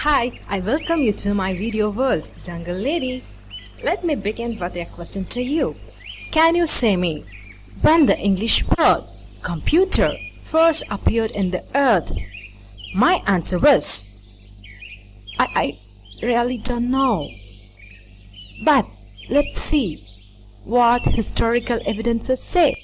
Hi, I welcome you to my video world, Jungle Lady. Let me begin with a question to you. Can you say me when the English word computer first appeared in the earth? My answer was I really don't know. But let's see what historical evidences say.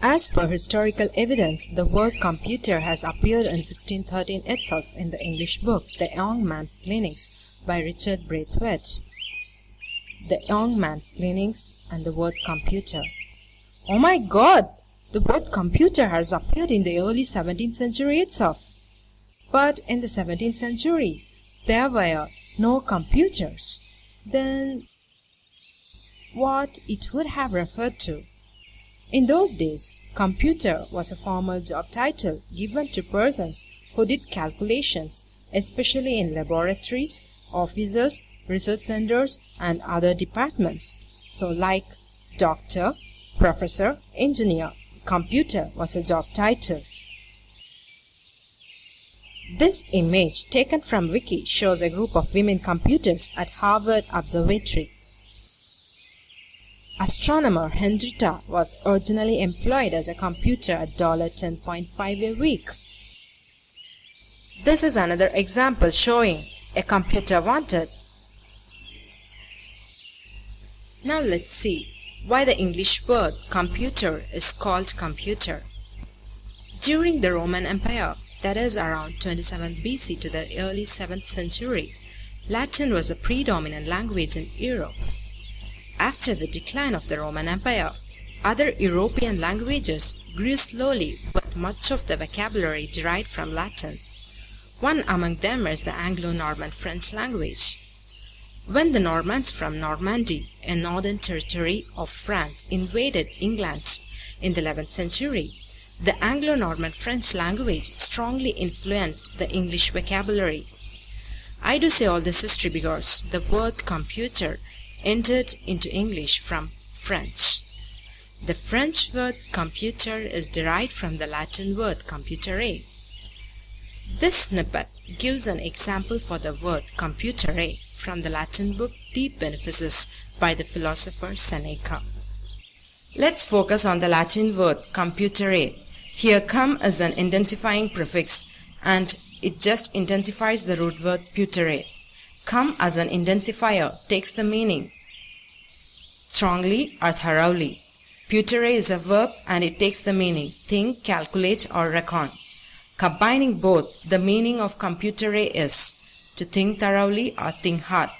As per historical evidence, the word computer has appeared in 1613 itself in the English book The Young Man's Gleanings by Richard Braithwaite. The Young Man's Gleanings and the word computer. Oh my God! The word computer has appeared in the early 17th century itself. But in the 17th century, there were no computers. Then what it would have referred to? In those days, computer was a formal job title given to persons who did calculations, especially in laboratories, offices, research centers, and other departments. So like doctor, professor, engineer, computer was a job title. This image taken from Wiki shows a group of women computers at Harvard Observatory. Astronomer Henrietta was originally employed as a computer at $10.5 a week. This is another example showing a computer wanted. Now let's see why the English word computer is called computer. During the Roman Empire, that is around 27 BC to the early 7th century, Latin was the predominant language in Europe. After the decline of the Roman Empire, other European languages grew slowly with much of the vocabulary derived from Latin. One among them is the Anglo-Norman French language. When the Normans from Normandy, a northern territory of France, invaded England in the 11th century, the Anglo-Norman French language strongly influenced the English vocabulary. I do say all this history because the word computer entered into English from French. The French word computer is derived from the Latin word computere. This snippet gives an example for the word computere from the Latin book De Beneficis by the philosopher Seneca. Let's focus on the Latin word computere. Here cum is an intensifying prefix and it just intensifies the root word putere. Cum as an intensifier takes the meaning strongly or thoroughly. Putere is a verb and it takes the meaning think, calculate or reckon. Combining both, the meaning of computere is to think thoroughly or think hard.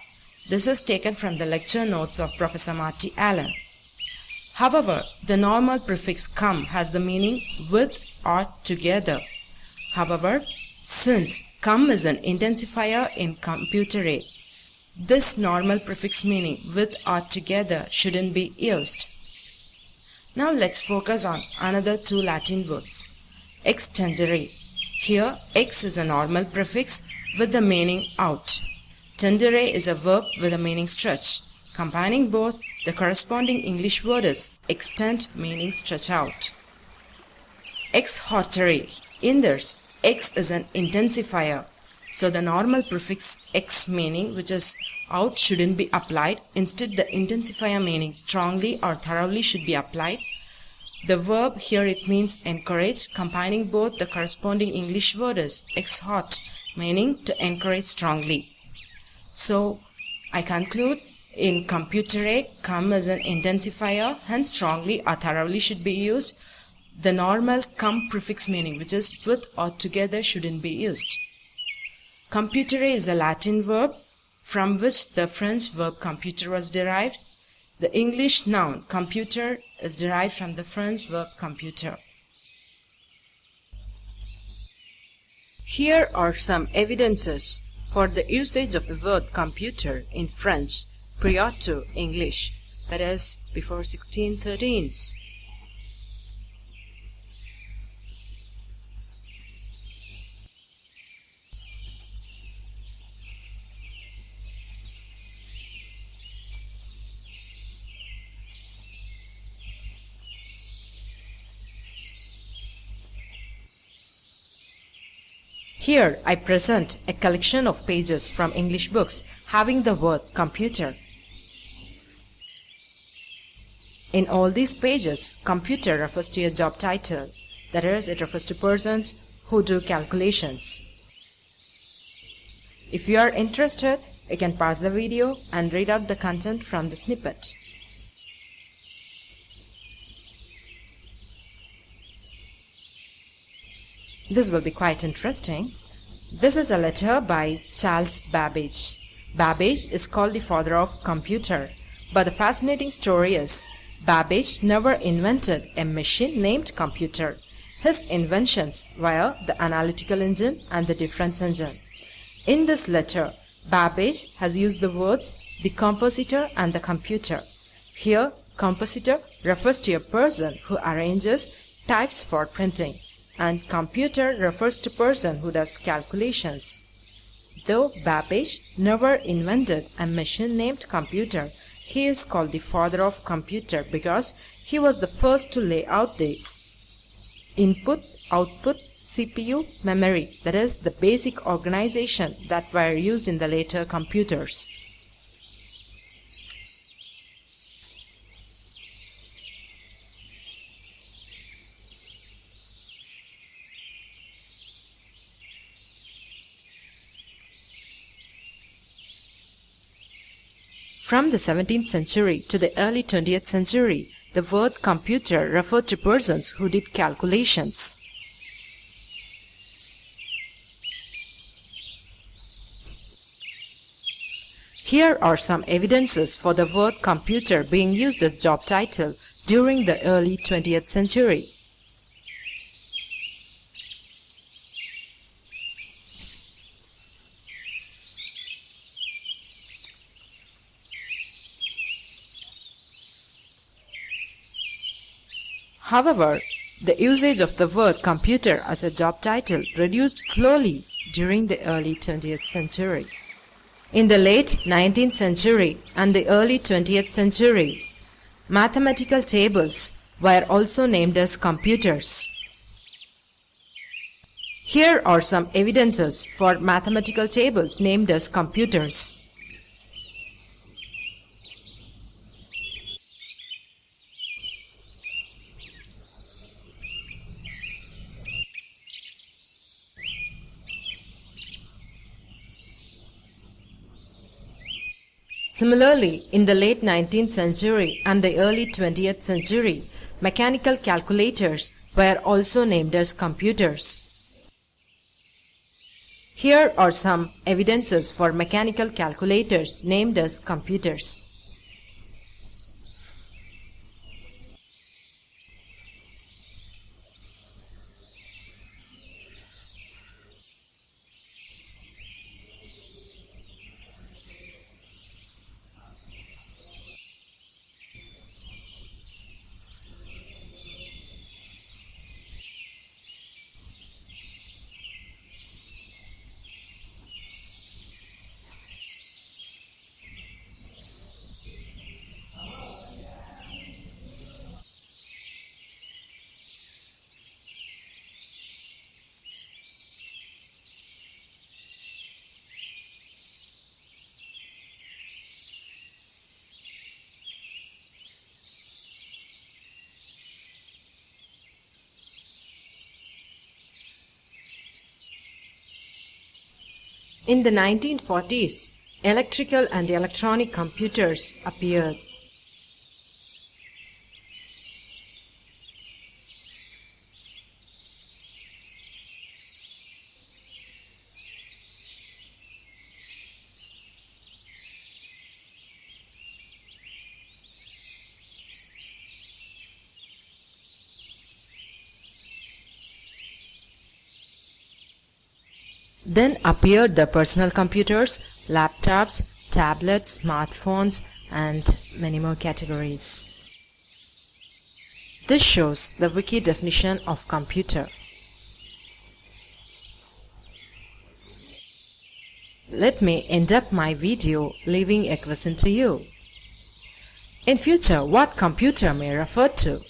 This is taken from the lecture notes of Professor Marty Allen. However, the normal prefix cum has the meaning with or together. However, since cum is an intensifier in computere, this normal prefix meaning with or together shouldn't be used. Now let's focus on another two Latin words. Extendere. Here, ex is a normal prefix with the meaning out. Tendere is a verb with the meaning stretch. Combining both, the corresponding English word is extend meaning stretch out. Exhortere. In this, ex is an intensifier. So the normal prefix ex meaning which is out shouldn't be applied. Instead the intensifier meaning strongly or thoroughly should be applied. The verb here it means encourage. Combining both the corresponding English word is exhort meaning to encourage strongly. So I conclude in computere cum is an intensifier hence strongly or thoroughly should be used. The normal cum prefix meaning which is with or together shouldn't be used. Computere is a Latin verb from which the French verb computer was derived. The English noun computer is derived from the French verb computer. Here are some evidences for the usage of the word computer in French prior to English, that is, before 1613. Here I present a collection of pages from English books having the word computer. In all these pages, computer refers to a job title, that is, it refers to persons who do calculations. If you are interested, you can pause the video and read out the content from the snippet. This will be quite interesting. This is a letter by Charles Babbage. Babbage is called the father of computer, but the fascinating story is Babbage never invented a machine named computer. His inventions were the analytical engine and the difference engine. In this letter, Babbage has used the words the compositor and the computer. Here, compositor refers to a person who arranges types for printing, and computer refers to person who does calculations. Though Babbage never invented a machine named computer, he is called the father of computer because he was the first to lay out the input, output, CPU, memory, that is, the basic organization that were used in the later computers. From the 17th century to the early 20th century, the word computer referred to persons who did calculations. Here are some evidences for the word computer being used as job title during the early 20th century. However, the usage of the word computer as a job title reduced slowly during the early 20th century. In the late 19th century and the early 20th century, mathematical tables were also named as computers. Here are some evidences for mathematical tables named as computers. Similarly, in the late 19th century and the early 20th century, mechanical calculators were also named as computers. Here are some evidences for mechanical calculators named as computers. In the 1940s, electrical and electronic computers appeared. Then appeared the personal computers, laptops, tablets, smartphones, and many more categories. This shows the wiki definition of computer. Let me end up my video leaving a question to you. In future, what computer may refer to?